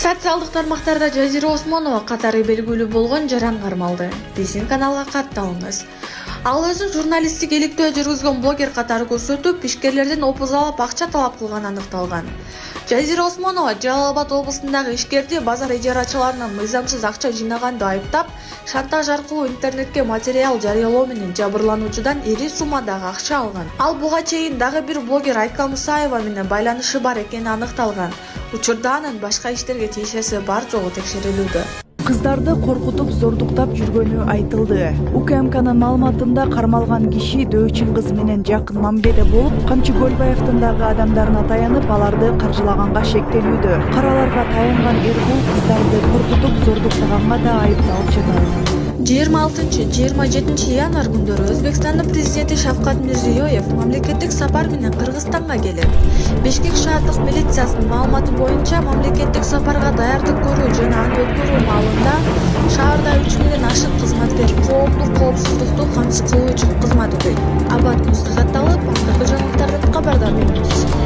Социалдык тармактарда Жазира Осмонова катары белгилүү болгон жаран кармалды. Биздин каналга катталыңыз. Ал өзүн журналисттик иликтөө жүргүзгөн блогер катары көрсөтүп, ишкерлерден опузалап акча талап кылганы аныкталган. Жазира Осмонова Жалал Абад облусундагы ишкерди базар ижарачыларынан мыйзамсыз акча жыйнаганды айыптап, шантаж аркылуу интернетке материал жарыялоо менен жабырлануучудан ири суммадагы акча алган. Ал буга чейин дагы бир блогер Айка Мусаева менен байланышы бар экени аныкталган. Учурда анын башка иштерге тиешеси бар жогу текшерилүүдө. Кыздарды коркутуп зордуктап жүргөнү айтылды. УКМКнын маалыматында кармалган киши дөөчүн кыз менен жакын мамиледе болуп, Камчы Көлбаевдин дагы адамдарына таянып, аларды каржылаганга шектелүүдө. Караларга таянган Эргул кыздарды коркутуп зордуктаганга да айыпталып жатат. 26-27 январь күндөрү Өзбекстандын президенти Шавкат Мирзиёев мамлекеттик сапар менен Кыргызстанга келет. Бишкек шаардык милициясынын маалыматы боюнча, мамлекеттик сапарга даярдык көрүү жана аны өткөрүү маалында шаарда 3000ден ашык кызматкер коопсуздукту камсыз кылуу үчүн кызмат өтөйт. Абад Мустахатталып, азыркы жаңылыктардан кабардар болуңуз.